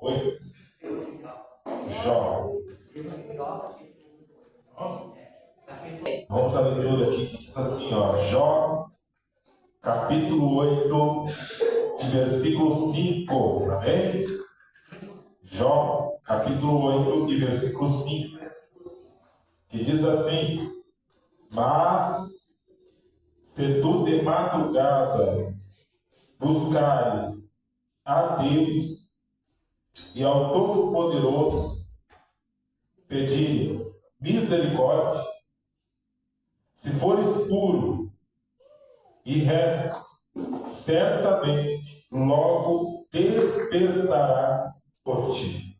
8. Jó. Vamos à leitura aqui que diz assim, ó. Jó, capítulo 8, de versículo 5. Amém? Jó, capítulo 8, de versículo 5. Que diz assim: Mas se tu de madrugada buscares a Deus e ao Todo-Poderoso pedires misericórdia, se fores puro e reto, certamente logo despertará por ti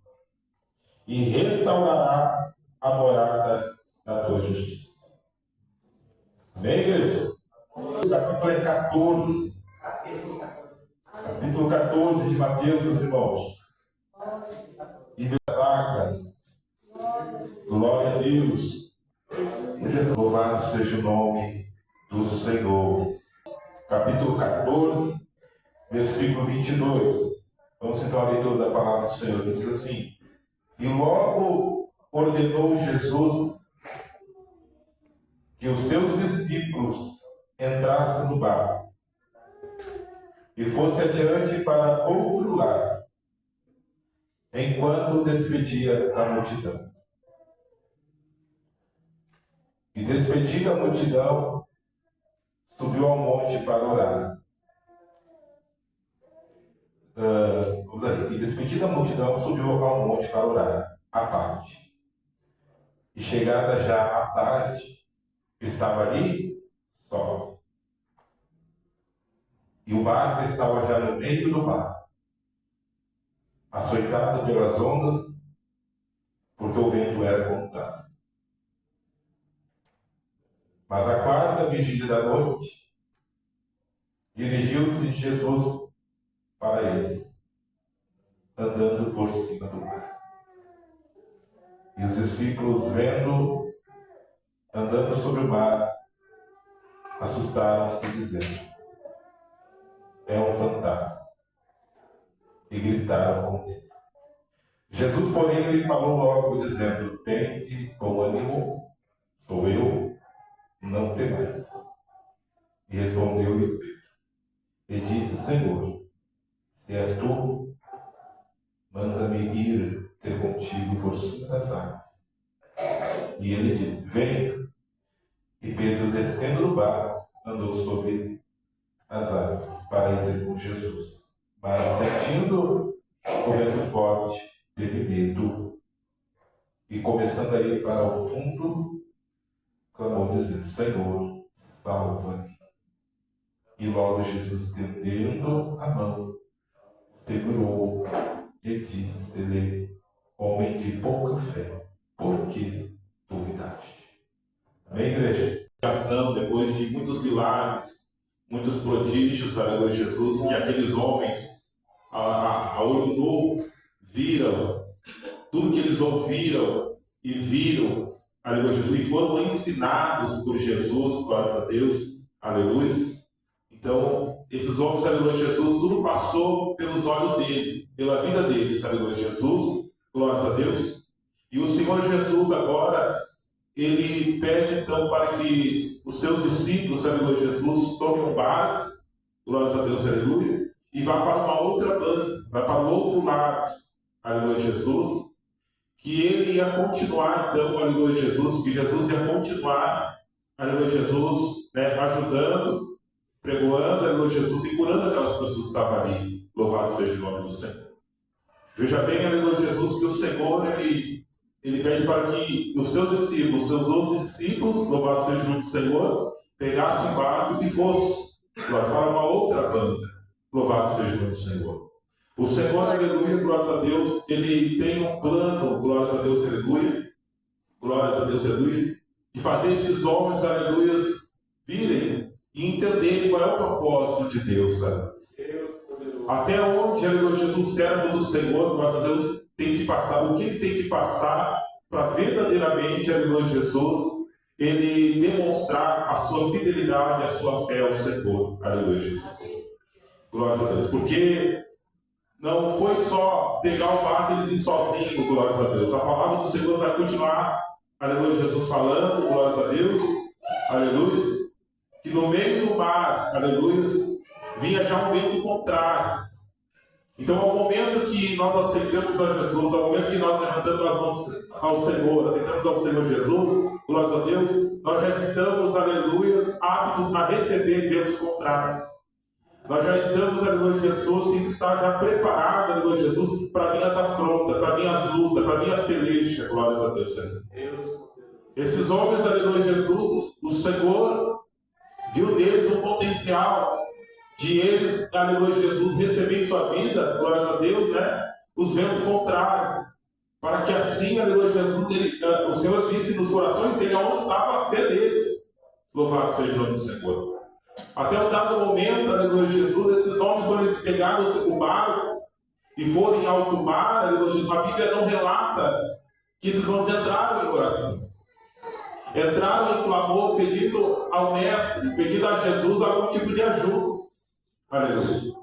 e restaurará a morada da tua justiça. Amém, igreja? O capítulo é 14. Capítulo 14 de Mateus, meus irmãos. E das águas. Glória a Deus. Louvado seja o nome do Senhor. Capítulo 14, versículo 22. Vamos então à leitura da palavra do Senhor. Diz assim: E logo ordenou Jesus que os seus discípulos entrassem no barco e fosse adiante para outro lado, enquanto despedia a multidão. E despedida a multidão, subiu ao monte para orar. E despedida a multidão, subiu ao monte para orar, à parte. E chegada já à tarde, estava ali só. E o barco estava já no meio do mar, açoitado pelas ondas, porque o vento era contrário. Mas à quarta vigília da noite, dirigiu-se Jesus para eles, andando por cima do mar. E os discípulos, vendo, andando sobre o mar, assustaram-se, dizendo: É um fantasma. E gritaram com ele. Jesus, porém, lhe falou logo, dizendo: Tende bom ânimo, sou eu, não temais. E respondeu-lhe Pedro, e disse: Senhor, se és tu, manda-me ir ter contigo por cima das águas. E ele disse: Venha. E Pedro, descendo do barco, andou sobre as águas para ir ter com Jesus. Mas, sentindo o vento forte, teve medo e, começando a ir para o fundo, clamou, dizendo: Senhor, salva-me. E logo Jesus, estendendo a mão, segurou e disse-lhe: Homem de pouca fé, por que duvidaste? Amém, igreja? Depois de muitos milagres, muitos prodígios, aleluia, Jesus, que aqueles homens, a olho nu, viram, tudo que eles ouviram e viram, aleluia, Jesus, e foram ensinados por Jesus, glórias a Deus, aleluia. Então, esses homens, aleluia, Jesus, tudo passou pelos olhos dele, pela vida deles, aleluia, Jesus, glórias a Deus. E o Senhor Jesus agora, ele pede então para que os seus discípulos, aleluia, Jesus, tomem um barco, glórias a Deus, aleluia, e vá para uma outra banda, vá para o outro lado, aleluia, Jesus, que ele ia continuar então, aleluia, Jesus, que Jesus ia continuar, aleluia, Jesus, ajudando, pregoando, aleluia, Jesus, e curando aquelas pessoas que estavam ali. Louvado seja o nome do Senhor. Veja bem, aleluia, Jesus, que o Senhor, ele pede para que os seus discípulos, seus 12 discípulos, louvado seja o nome do Senhor, pegassem o barco e fossem para uma outra banda. Louvado seja o nome do Senhor. O Senhor, aleluia, glórias a Deus, ele tem um plano, glórias a Deus, aleluia, glórias a Deus, aleluia, de fazer esses homens, aleluia, virem e entenderem qual é o propósito de Deus, aleluia. Até onde, aleluia, Jesus, servo do Senhor, glória a Deus, tem que passar, o que ele tem que passar para verdadeiramente, aleluia, Jesus, ele demonstrar a sua fidelidade, a sua fé ao Senhor, aleluia, Jesus. Glória a Deus, porque não foi só pegar o barco e eles ir sozinhos, glórias a Deus. A palavra do Senhor vai continuar, aleluia, Jesus falando, glórias a Deus, aleluia, que no meio do mar, aleluia, vinha já um vento contrário. Então, ao momento que nós aceitamos a Jesus, ao momento que nós levantamos as mãos ao Senhor, aceitamos ao Senhor Jesus, glórias a Deus, nós já estamos, aleluia, aptos a receber ventos contrários. Nós já estamos, aleluia, Jesus, tem que estar já preparado, aleluia, Jesus, para vir as afrontas, para vir as lutas, para vir as pelejas, glórias a Deus, Senhor. Esses homens, aleluia, Jesus, o Senhor viu neles um potencial de eles, aleluia, Jesus, receber em sua vida, glórias a Deus, né, os ventos contrários, para que assim, aleluia, Jesus, o Senhor visse nos corações dele onde estava a fé deles. Louvado seja o nome do Senhor. Até um dado momento, aleluia, Jesus, esses homens, quando eles pegaram o barco e foram em alto mar, aleluia, Jesus, a Bíblia não relata que esses homens entraram em oração. Entraram em clamor, pedindo ao Mestre, pedindo a Jesus algum tipo de ajuda. Aleluia.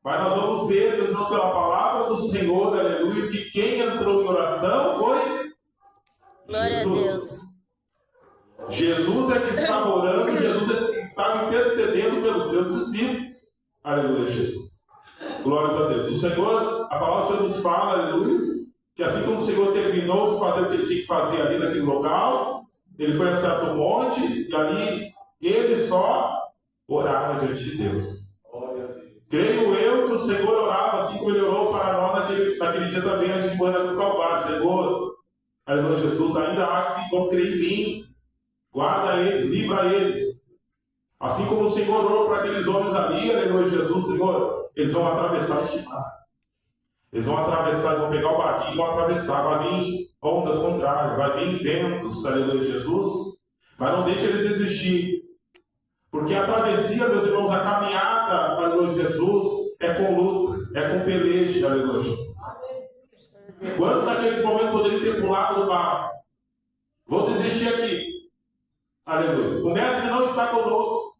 Mas nós vamos ver, Deus, não pela palavra do Senhor, aleluia, que quem entrou em oração foi Glória Jesus. a Deus. Jesus é que estava orando, Jesus é que estava intercedendo pelos seus discípulos. Aleluia, Jesus. Glórias a Deus. O Senhor, a palavra do Senhor nos fala, aleluia, que assim como o Senhor terminou de fazer o que ele tinha que fazer ali naquele local, ele foi a certo monte e ali ele só orava diante de Deus. Creio eu que o Senhor orava assim como ele orou para nós naquele dia também, antes de morrer no Calvário. Senhor, aleluia, Jesus, ainda há que vão crer em mim. Guarda eles, livra eles. Assim como o Senhor orou para aqueles homens ali, aleluia, Jesus, Senhor, eles vão atravessar este mar. Eles vão atravessar, eles vão pegar o barquinho e vão atravessar. Vai vir ondas contrárias, vai vir ventos, aleluia, Jesus. Mas não deixe eles desistir. Porque a travessia, meus irmãos, a caminhada, aleluia, Jesus, é com luta, é com peleja, aleluia, Jesus. Quantos naquele momento poderiam ter pulado do barco? Vou desistir aqui. Aleluia. O mestre não está conosco.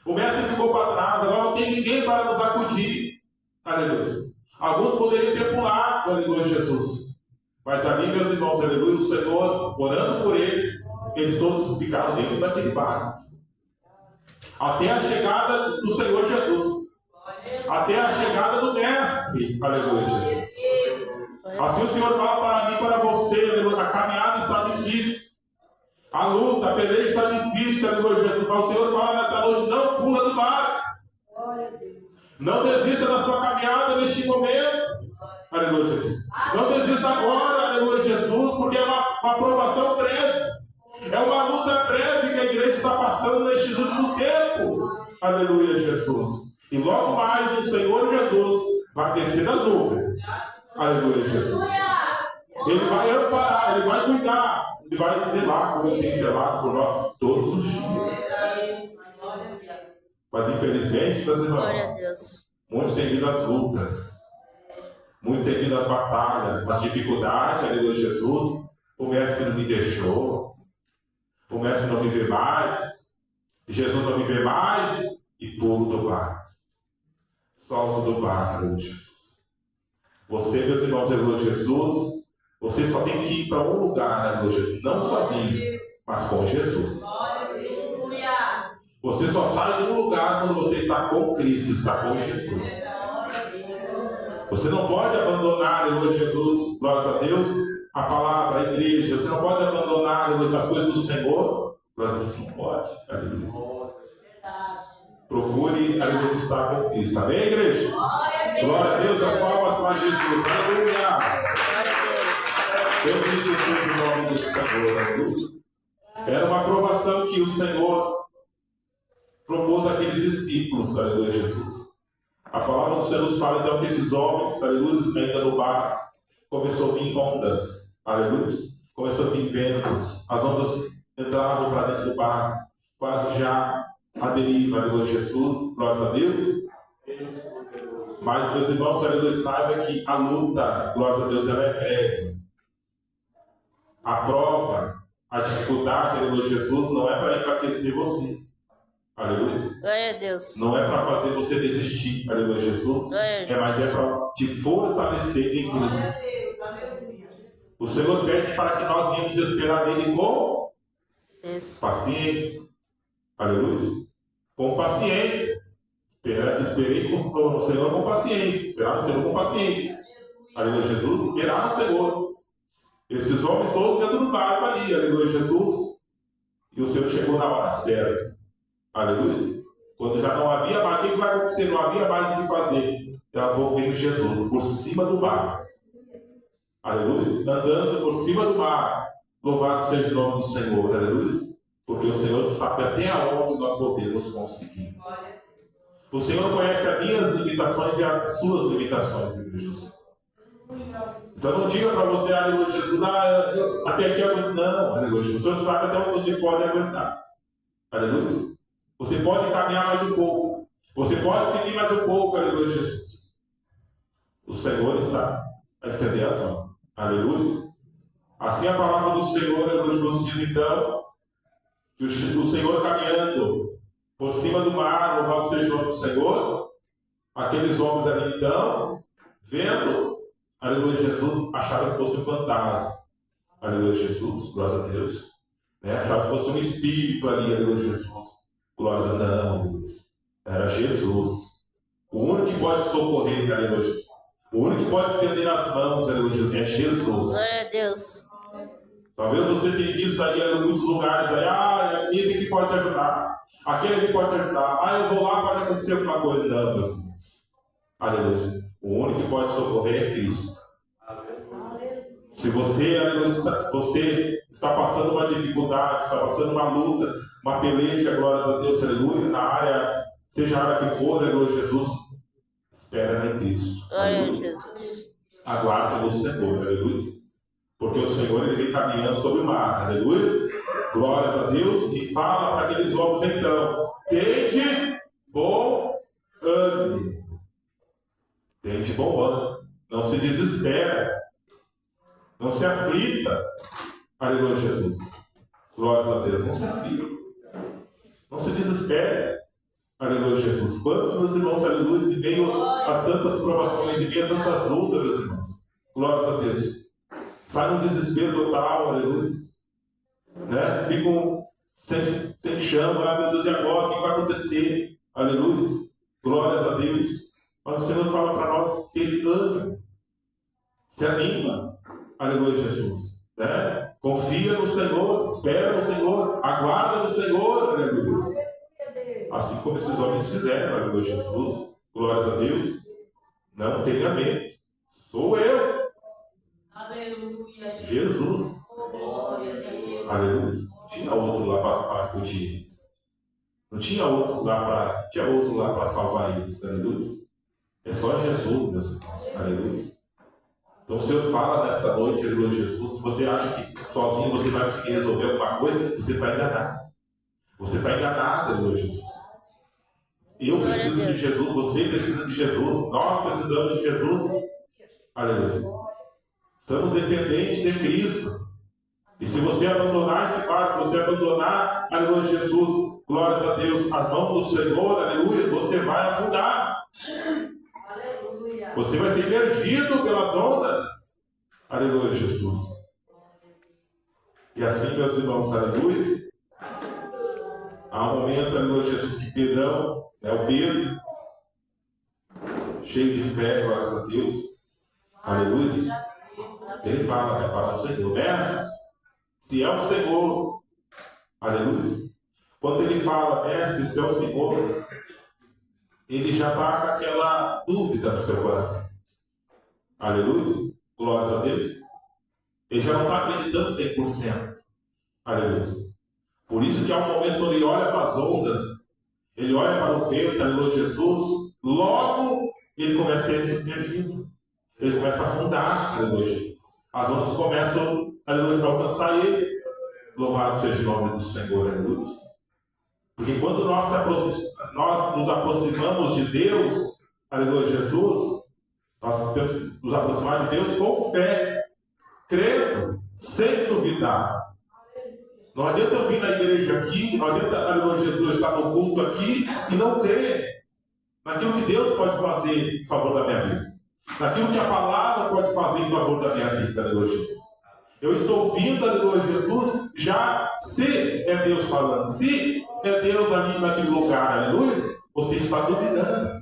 O mestre ficou para trás. Agora não tem ninguém para nos acudir. Aleluia. Alguns poderiam ter pulado, aleluia, Jesus. Mas ali, meus irmãos, aleluia, o Senhor, orando por eles todos ficaram dentro daquele barco. Até a chegada do Senhor Jesus. Até a chegada do mestre. Aleluia, Jesus. Assim o Senhor fala para mim e para você, aleluia, a caminhada está difícil. A luta, a peleja está difícil, aleluia, Jesus. Mas o Senhor fala nessa noite, não pula do barco. Não desista da sua caminhada neste momento. Aleluia, Jesus. Não desista agora, aleluia, Jesus, porque é uma provação breve. É uma luta breve que a igreja está passando nestes últimos tempos. Aleluia, Jesus. E logo mais o Senhor Jesus vai descer das nuvens. Aleluia, Jesus. Ele vai amparar, ele vai cuidar, ele vai zelar, como ele tem zelado por nós todos os dias. Mas infelizmente, meus irmãos, muitos têm vindo as lutas, muitos têm vindo as batalhas, as dificuldades, aleluia, Jesus. O mestre não me deixou, o mestre não me vê mais, Jesus não me vê mais, e pulo do barco. Solto do barco, aleluia, Jesus. Você, meus irmãos, aleluia, Jesus, você só tem que ir para um lugar, aleluia, Jesus, não sozinho, mas com Jesus. Você só sai de um lugar quando você está com Cristo, está com Jesus. Você não pode abandonar, aleluia, Jesus, glórias a Deus, a palavra, a igreja. Você não pode abandonar, aleluia, as coisas do Senhor. Glória a Deus, não pode, aleluia. Procure, aleluia, estar com Cristo. Amém, igreja? Glória a Deus, a palmas para Jesus. Aleluia. Eu digo em nome do Senhor, aleluia. Era uma aprovação que o Senhor propôs àqueles discípulos, aleluia, Jesus. A palavra do Senhor nos fala então que esses homens, aleluia, ainda no barco, começou a vir ondas, aleluia, começou a vir ventos, as ondas entravam para dentro do barco, quase já a deriva, aleluia, Jesus, glórias a Deus. Mas, meus irmãos, aleluia, saiba que a luta, glórias a Deus, ela é breve. A prova, a dificuldade, aleluia, Jesus, não é para enfraquecer você. Aleluia. Glória a Deus. Não é para fazer você desistir, aleluia, Jesus. Mas é para te fortalecer em Cristo. O Senhor pede para que nós venhamos esperar nele com paciência. Aleluia. Com paciência. Esperei no Senhor com paciência. Esperar no Senhor com paciência. Aleluia, Jesus. Esperar no Senhor. Esses homens todos dentro do barco ali. Aleluia, Jesus. E o Senhor chegou na hora certa. Aleluia. Quando já não havia mais, o que vai acontecer? Não havia mais o que fazer. Ela veio Jesus por cima do mar. Aleluia. Andando por cima do mar. Louvado seja o nome do Senhor. Aleluia. Porque o Senhor sabe até aonde nós podemos conseguir. O Senhor conhece as minhas limitações e as suas limitações, igreja. Então não diga para você, aleluia, Jesus, até aqui eu aguento. Não, aleluia. O Senhor sabe até onde você pode aguentar. Aleluia. Você pode caminhar mais um pouco. Você pode seguir mais um pouco, aleluia, Jesus. O Senhor está a estender as mãos. Aleluia. Assim a palavra do Senhor, aleluia, nos diz então, que o Senhor caminhando por cima do mar, louvado seja o nome do Senhor, aqueles homens ali então, vendo, aleluia, Jesus, acharam que fosse um fantasma. Aleluia, Jesus, glória a Deus. Acharam que fosse um espírito ali, aleluia, Jesus. Glória a Deus. Era Jesus. O único que pode socorrer, aleluia, Jesus. O único que pode estender as mãos, aleluia, é Jesus. Glória a Deus. Talvez você tenha visto aí em muitos lugares aí, esse aqui pode te ajudar, aquele aqui pode te ajudar, eu vou lá, pode acontecer alguma coisa. Não, meus irmãos. Aleluia. O único que pode socorrer é Cristo. Se você, aleluia, você está passando uma dificuldade, está passando uma luta, uma peleja, glória a Deus, aleluia, na área, seja a área que for, aleluia, Jesus, espera em Cristo. Glória a Jesus. Aguarda no Senhor, aleluia. Porque o Senhor ele vem caminhando sobre o mar, aleluia. Glórias a Deus. E fala para aqueles homens então: tende bom ânimo. Tende bom ânimo. Não se desespera. Não se aflita. Aleluia, Jesus. Glórias a Deus. Não se aflita. Não se desespere. Aleluia, Jesus. Quantos meus irmãos, aleluia, e meio a tantas provações, e meio a tantas lutas, meus irmãos. Glórias a Deus. Sai no desespero total, aleluia. Ficam sem chão, meu Deus, e agora? O que vai acontecer? Aleluia. Glórias a Deus. Mas o Senhor fala para nós que Ele ame, se anima. Aleluia, Jesus. Confia no Senhor, espera no Senhor, aguarda no Senhor, aleluia. Assim como esses homens fizeram, aleluia, Jesus. Glórias a Deus. Não tenha medo. Sou eu. Aleluia, Jesus. Aleluia. Não tinha outro lá para curtir eles. Não tinha outro lá para salvar eles. Aleluia. É só Jesus, meus irmãos. Aleluia. Então o Senhor fala nesta noite, aleluia, Jesus. Se você acha que sozinho você vai conseguir resolver alguma coisa, você está enganado. Você está enganado, aleluia, Jesus. Eu preciso de Jesus, você precisa de Jesus, nós precisamos de Jesus. Aleluia. Estamos dependentes de Cristo. E se você abandonar esse barco, você abandonar, aleluia, Jesus, glórias a Deus, as mãos do Senhor, aleluia, você vai afundar. Aleluia. Você vai ser imergido pelas ondas. Aleluia, Jesus. E assim, meus irmãos, aleluia, há um momento, aleluia, Jesus, que Pedrão, o Pedro, cheio de fé, glórias a Deus, aleluia, ele fala, para o Senhor, mestre, se é o Senhor, aleluia. Quando ele fala, mestre, se é o Senhor, ele já está com aquela dúvida no seu coração. Aleluia. Glórias a Deus. Ele já não está acreditando 100%. Aleluia. Por isso que há um momento quando ele olha para as ondas, ele olha para o vento, aleluia, Jesus, logo ele começa a ser submergido. Ele começa a afundar, aleluia. As ondas começam, aleluia, a alcançar ele. Louvado seja o nome do Senhor, aleluia. Porque quando nós nos aproximamos de Deus, aleluia, Jesus, nós temos que nos aproximar de Deus com fé, crendo, sem duvidar. Não adianta eu vir na igreja aqui, não adianta, aleluia, Jesus estar no culto aqui e não crer naquilo que Deus pode fazer em favor da minha vida, naquilo que a palavra pode fazer em favor da minha vida, aleluia, Jesus. Eu estou ouvindo, aleluia, Jesus, já se é Deus falando, se é Deus ali naquele lugar, aleluia, você está duvidando.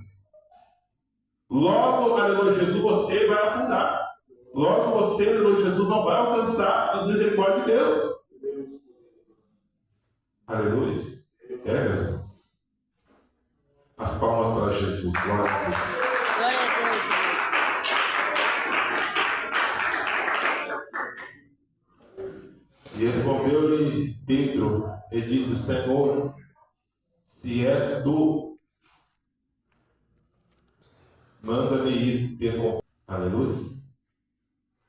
Logo, aleluia, Jesus, você vai afundar. Logo você, aleluia, Jesus, não vai alcançar as misericórdias de Deus. Aleluia. Meus irmãos. As palmas para Jesus. Glória a Deus. Glória a Deus. E respondeu-lhe Pedro e disse: Senhor, se és tu, manda-me ir ter com. Aleluia.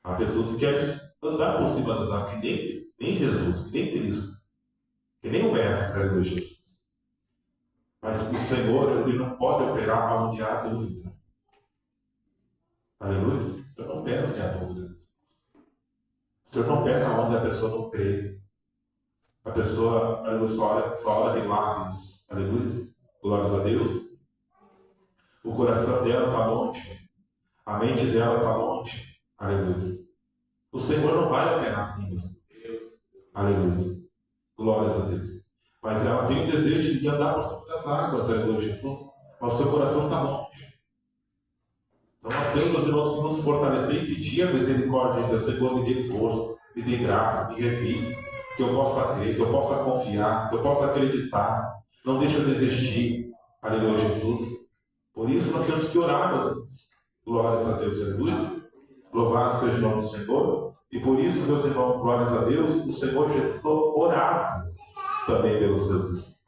Há pessoas que querem andar por cima das águas, que nem Jesus, que nem Cristo, que nem o Mestre, aleluia, Jesus. Mas o Senhor, ele não pode operar onde há dúvida. Aleluia. O Senhor não opera onde há dúvida. O Senhor não opera onde a pessoa não crê. A pessoa, aleluia, só ora de lábios. Aleluia. Glórias a Deus. O coração dela está longe. A mente dela está longe. Aleluia. O Senhor não vai operar assim. Aleluia. Glórias a Deus. Mas ela tem o desejo de andar por cima das águas, aleluia, Jesus. Mas o seu coração está longe. Então nós temos, meus irmãos, que nos fortalecer e pedir a misericórdia de Deus. Senhor, me dê força, me dê graça, me revista, que eu possa crer, que eu possa confiar, que eu possa acreditar. Não deixe eu desistir, aleluia, Jesus. Por isso nós temos que orar, meus irmãos. Glórias a Deus, aleluia. Louvado seja o nome do Senhor. E por isso, meus irmãos, glórias a Deus, o Senhor Jesus orava também pelos seus discípulos.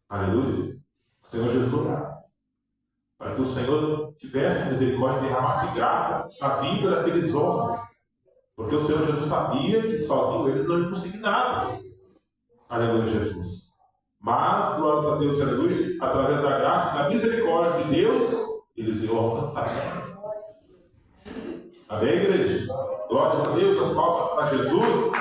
Aleluia. O Senhor Jesus orava para que o Senhor tivesse misericórdia e derramasse graça na vida daqueles homens. Porque o Senhor Jesus sabia que sozinho eles não iam conseguir nada. Aleluia, Jesus. Mas, glórias a Deus, aleluia, através da graça e da misericórdia de Deus, eles iam alcançar a graça. Amém, igreja? Glória a Deus, as palmas para Jesus.